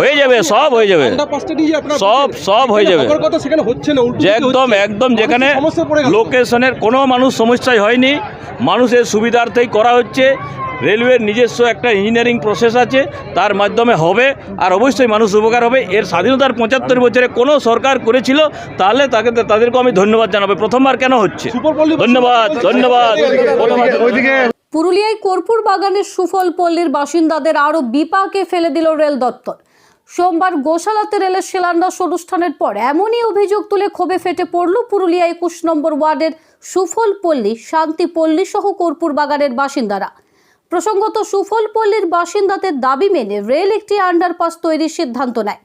হয়ে যাবে, সব হয়ে যাবে, সব হয়ে যাবে একদম একদম। যেখানে লোকেশনের কোনো মানুষ সমস্যাই হয়নি, মানুষের সুবিধার্থেই করা হচ্ছে। রেলওয়ের নিজস্ব একটা ইঞ্জিনিয়ারিং প্রসেস আছে, তার মাধ্যমে হবে, আর অবশ্যই মানুষ উপকার হবে। এর স্বাধীনতার ৭৫ বছরে কোনো সরকার করেছিল তাহলে তাদেরকে আমি ধন্যবাদ জানাবো। প্রথমবার কেন হচ্ছে, ধন্যবাদ ধন্যবাদ। পুরুলিয়ায় কর্পূর বাগানের সুফল পল্লীর বাসিন্দাদের আরও বিপাকে ফেলে দিল রেল দপ্তর। সোমবার গোশালাতে রেলের শিলান্যাস অনুষ্ঠানের পর এমনই অভিযোগ তুলে ক্ষোভে ফেটে পড়ল পুরুলিয়া ২১ নম্বর ওয়ার্ডের সুফল পল্লী, শান্তি পল্লী সহ কর্পূর বাগানের বাসিন্দারা। প্রসঙ্গত, সুফল পল্লীর বাসিন্দাদের দাবি মেনে রেল একটি আন্ডারপাস তৈরির সিদ্ধান্ত নেয়।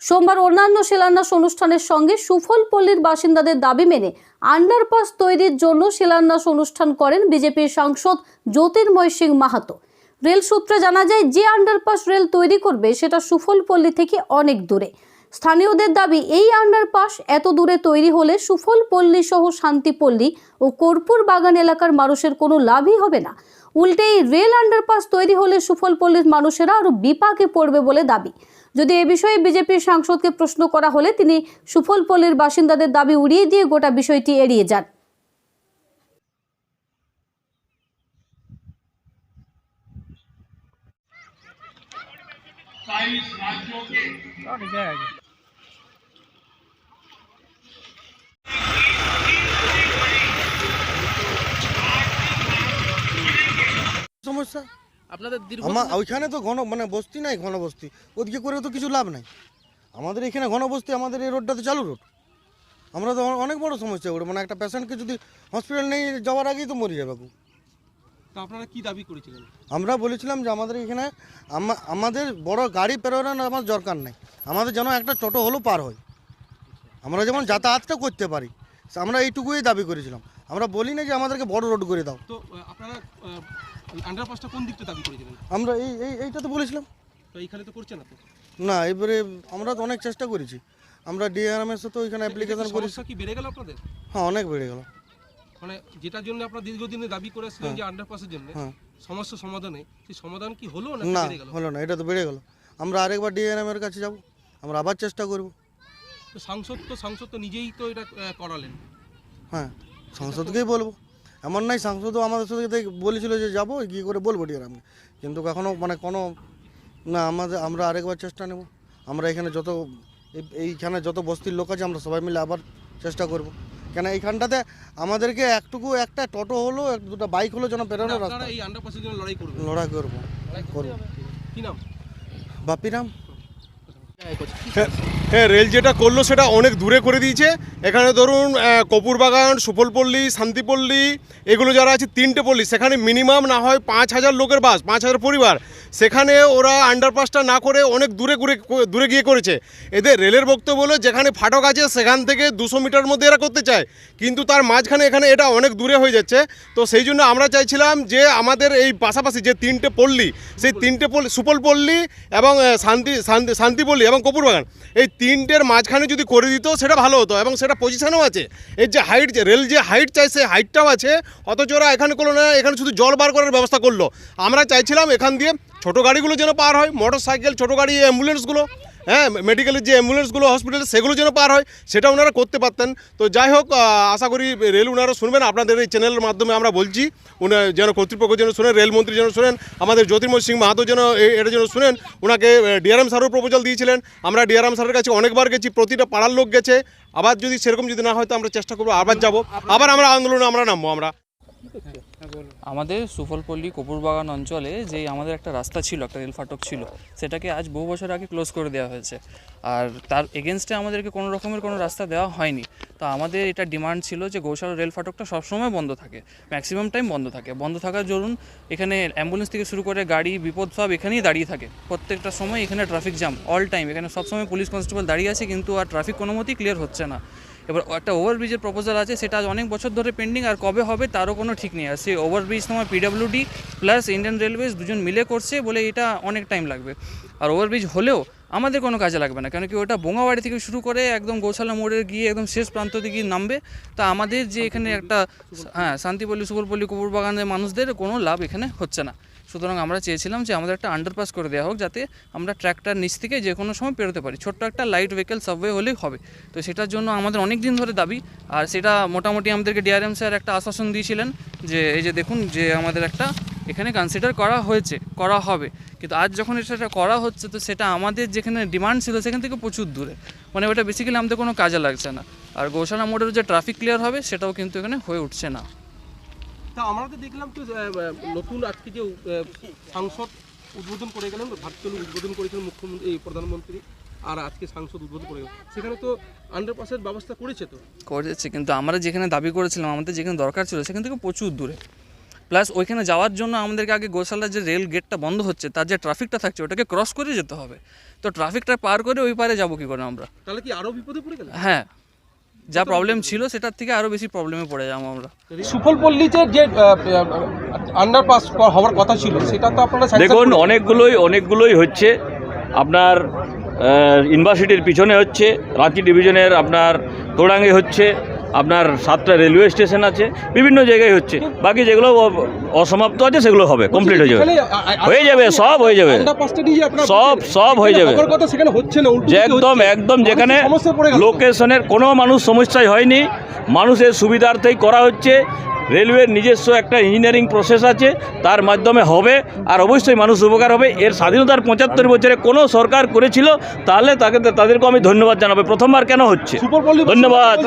সোমবার অন্যান্য শিলান্যাস অনুষ্ঠানের সঙ্গে সুফল পল্লীর বাসিন্দাদের দাবি মেনে আন্ডারপাস তৈরির জন্য শিলান্যাস অনুষ্ঠান করেন বিজেপির সাংসদ জ্যোতির্ময় সিং মাহাতো। রেল সূত্রে জানা যায়, যে আন্ডারপাস রেল তৈরি করবে সেটা সুফল পল্লী থেকে অনেক দূরে। স্থানীয়দের দাবি, এই আন্ডারপাস এত দূরে তৈরি হলে সুফল পল্লী সহ শান্তিপল্লী ও কর্পূর বাগান এলাকার মানুষের কোনো লাভই হবে না। উল্টে এই রেল আন্ডারপাস তৈরি হলে সুফল পল্লীর মানুষেরা আরও বিপাকে পড়বে বলে দাবি। যদি এ বিষয়ে বিজেপির সাংসদকে প্রশ্ন করা হলে তিনি সুফল পল্লীর বাসিন্দাদের দাবি উড়িয়ে দিয়ে গোটা বিষয়টি এড়িয়ে যান। সমস্যা আপনাদের ওইখানে তো ঘন বস্তি নাই, ঘনবস্তি ওদিকে করে তো কিছু লাভ নাই। আমাদের এখানে ঘনবস্তি, আমাদের এই রোডটা তো চালু রোড। আমরা তো অনেক বড় সমস্যা ওটা, একটা পেশেন্টকে যদি হসপিটাল নেই যাওয়ার আগেই তো মরে যাবে। আপনারা কি দাবি করেছিলেন? আমরা বলেছিলাম যে আমাদের এখানে আমাদের বড় গাড়ি পেরোনোর আমার দরকার নেই, আমাদের যেন একটা টোটো হলেও পার হয়, আমরা যেমন যাতায়াতটা করতে পারি, আমরা এইটুকুই দাবি করেছিলাম। আমরা বলি না যে আমাদেরকে বড় রোড করে দাও। তো আপনারা আন্ডারপাসটা কোন দিকটা দাবি করেছিলেন? আমরা এইটা তো বলেছিলাম। তো এইখানে তো করছে না তো। না, এবারে আমরা তো অনেক চেষ্টা করেছি, আমরা ডিআরএমের সাথে ওইখানে অ্যাপ্লিকেশন করেছি। সমস্যা কি বেড়ে গেল আপনাদের? হ্যাঁ, অনেক বেড়ে গেল। মানে যেটার জন্য আপনারা দীর্ঘদিনে দাবি করেছিলেন যে আন্ডারপাসের জন্য সমস্যা সমাধানে, সেই সমাধান কি হলো না বেড়ে গেল? হলো না, এটা তো বেড়ে গেল। আমরা আরেকবার ডিআরএমের কাছে যাব, আমরা আবার চেষ্টা করব। তো সাংসদ তো নিজেই তো এটা করালেন। হ্যাঁ, সাংসদকেই বলবো, এমন নাই। সাংসদও আমাদের সাথে বলেছিল যে যাবো, গিয়ে করে বলবো ডিআরএমকে, কিন্তু কখনো কোনো না। আমরা আরেকবার চেষ্টা নেব। আমরা এখানে এইখানে যত বস্তির লোক আছে আমরা সবাই মিলে আবার চেষ্টা করব। কেন এইখানটাতে আমাদেরকে একটা টোটো হলো, দুটো বাইক হলো যেন পেরোনোর রাস্তা। এই আন্ডারপাসের জন্য লড়াই করবো। কি নাম? বাপিরাম। হ্যাঁ, রেল যেটা করলো সেটা অনেক দূরে করে দিয়েছে। এখানে ধরুন কর্পূর বাগান, সুফলপল্লী, শান্তিপল্লী, এগুলো যারা আছে 3টে পল্লী, সেখানে মিনিমাম না হয় 5,000 লোকের বাস, 5,000 পরিবার। সেখানে ওরা আন্ডারপাসটা না করে অনেক দূরে গিয়ে করেছে। এদের রেলের বক্তব্য হলো যেখানে ফাটক আছে সেখান থেকে 200 মিটার মধ্যে এরা করতে চায়, কিন্তু তার মাঝখানে এখানে এটা অনেক দূরে হয়ে যাচ্ছে। তো সেই জন্য আমরা চাইছিলাম যে আমাদের এই পাশাপাশি যে 3টে পল্লী, সেই 3টে পল্লী, সুফলপল্লী এবং শান্তিপল্লী এবং কর্পূর বাগান, এই 3টের মাঝখানে যদি করে দিত সেটা ভালো হতো, এবং সেটা পজিশনও আছে। এর যে হাইট, রেল যে হাইট চাই সেই হাইটটাও আছে, অথচ ওরা এখানে করলো না। এখানে শুধু জল বার করার ব্যবস্থা করলো। আমরা চাইছিলাম এখান দিয়ে ছোটো গাড়িগুলো যেন পার হয়, মোটর সাইকেল, ছোটো গাড়ি, অ্যাম্বুলেন্সগুলো, হ্যাঁ, মেডিকেলের যে অ্যাম্বুলেন্সগুলো, হসপিটাল, সেগুলো যেন পার হয়, সেটা ওনারা করতে পারতেন। তো যাই হোক, আশা করি রেল ওনারা শুনবেন। আপনাদের এই চ্যানেলের মাধ্যমে আমরা বলছি, যেন কর্তৃপক্ষ যেন শুনেন, রেলমন্ত্রী যেন শুনেন, আমাদের জ্যোতির্ময় সিং মাহাতো যেন এটা যেন শুনেন। ওনাকে ডিআরএম স্যারও প্রপোজাল দিয়েছিলেন, আমরা ডিআরএম স্যারের কাছে অনেকবার গেছি, প্রতিটা পাড়ার লোক গেছে। আবার যদি সেরকম যদি না হয় তো আমরা চেষ্টা করবো, আবার যাব, আবার আমরা আন্দোলনে আমরা নামবো। আমাদের সুফলপল্লী কর্পূর বাগান অঞ্চলে যে আমাদের একটা রাস্তা ছিল, একটা রেল ফাটক ছিল, সেটাকে আজ বহু বছর আগে ক্লোজ করে দেওয়া হয়েছে। আর তার এগেনস্টে আমাদেরকে কোনো রকমের কোনো রাস্তা দেওয়া হয়নি। তো আমাদের এটা ডিমান্ড ছিল যে গোশালা রেল ফাটকটা সবসময় বন্ধ থাকে, ম্যাক্সিমাম টাইম বন্ধ থাকার জন্য এখানে অ্যাম্বুলেন্স থেকে শুরু করে গাড়ি, বিপদ সব এখানেই দাঁড়িয়ে থাকে। প্রত্যেকটা সময় এখানে ট্রাফিক জ্যাম অল টাইম, এখানে সবসময় পুলিশ কনস্টেবল দাঁড়িয়ে আছে, কিন্তু আর ট্রাফিক কোনো মতেই ক্লিয়ার হচ্ছে না। এবার একটা ওভারব্রিজের প্রপোজাল আছে, সেটা আজ অনেক বছর ধরে পেন্ডিং, আর কবে হবে তারও কোনো ঠিক নেই। আর সেই ওভারব্রিজ তোমার পিডব্লিউডি প্লাস ইন্ডিয়ান রেলওয়েজ দুজন মিলে করছে বলে এটা অনেক টাইম লাগবে। আর ওভারব্রিজ হলেও আমাদের কোনো কাজে লাগবে না, কেন কি ওটা বোঙাবাড়ি থেকে শুরু করে একদম গোশালা মোড়ে গিয়ে একদম শেষ প্রান্ত দিকে নামবে। তা আমাদের যে এখানে একটা শান্তিপল্লী, সুফলপল্লী, কর্পূর বাগানের মানুষদের কোনো লাভ এখানে হচ্ছে না। সুতরাং আমরা চেয়েছিলাম যে আমাদের একটা আন্ডারপাস করে দেওয়া হোক, যাতে আমরা ট্র্যাকটার নিচ থেকে যে কোনো সময় পেরোতে পারি। ছোট্ট একটা লাইট ভেহিকেল সাবওয়ে হলেই হবে। তো সেটার জন্য আমাদের অনেক দিন ধরে দাবি, আর সেটা মোটামুটি আমাদেরকে ডিআরএম স্যার একটা আশ্বাসন দিয়েছিলেন যে এই যে দেখুন যে আমাদের একটা এখানে কনসিডার করা হয়েছে, করা হবে। কিন্তু আজ যখন এটা করা হচ্ছে, তো সেটা আমাদের যেখানে ডিমান্ড ছিল সেখান থেকে প্রচুর দূরে, মানে ওটা বেসিক্যালি আমাদের কোনো কাজে লাগছে না। আর গৌশালা মোড়ের যে ট্রাফিক ক্লিয়ার হবে সেটাও কিন্তু এখানে হয়ে উঠছে না। তা আমরা তো দেখলাম তো নতুন আজকে যে সাংসদ উদ্বোধন করে গেলেন, ভার্চুয়ালি উদ্বোধন করেছিলেন মুখ্যমন্ত্রী, এই প্রধানমন্ত্রী, আর আজকে সাংসদ উদ্বোধন করে গেলেন, সেখানে তো আন্ডারপাসের ব্যবস্থা করেছে তো করেছে, কিন্তু আমরা যেখানে দাবি করেছিলাম, আমাদের যেখানে দরকার ছিল সেখান থেকে প্রচুর দূরে। প্লাস ওইখানে যাওয়ার জন্য আমাদেরকে আগে গোশালার যে রেল গেটটা বন্ধ হচ্ছে, তার যে ট্রাফিকটা থাকছে ওটাকে ক্রস করে যেতে হবে। তো ট্রাফিকটা পার করে ওই পারে যাবো কী করে আমরা? তাহলে কি আরও বিপদে পড়ে গেলেন? হ্যাঁ, যা প্রবলেম ছিল সেটার থেকে আরও বেশি প্রবলেমে পড়ে যাবো আমরা। সুফলপল্লীতে যে আন্ডারপাস হওয়ার কথা ছিল সেটা তো আপনারা দেখুন অনেকগুলোই হচ্ছে। আপনার ইউনিভার্সিটির পিছনে হচ্ছে, রাঁচি ডিভিশনের আপনার তোড়াঙ্গে হচ্ছে, আপনার 7টা রেলওয়ে স্টেশন আছে, বিভিন্ন জায়গায় হচ্ছে। বাকি যেগুলো অসমাপ্ত আছে সেগুলো হবে, কমপ্লিট হয়ে যাবে, সব হয়ে যাবে, সব হয়ে যাবে। সেখানে হচ্ছে না, যে একদম যেখানে লোকেশনের কোনো মানুষ সমস্যায় হয়নি, মানুষের সুবিধার্থেই করা হচ্ছে। রেলওয়ের নিজস্ব একটা ইঞ্জিনিয়ারিং প্রসেস আছে, তার মাধ্যমে হবে, আর অবশ্যই মানুষ উপকার হবে। এর স্বাধীনতার 75 বছরে কোনো সরকার করেছিল তাহলে তাদেরকে আমি ধন্যবাদ জানাবো। প্রথমবার কেন হচ্ছে? ধন্যবাদ।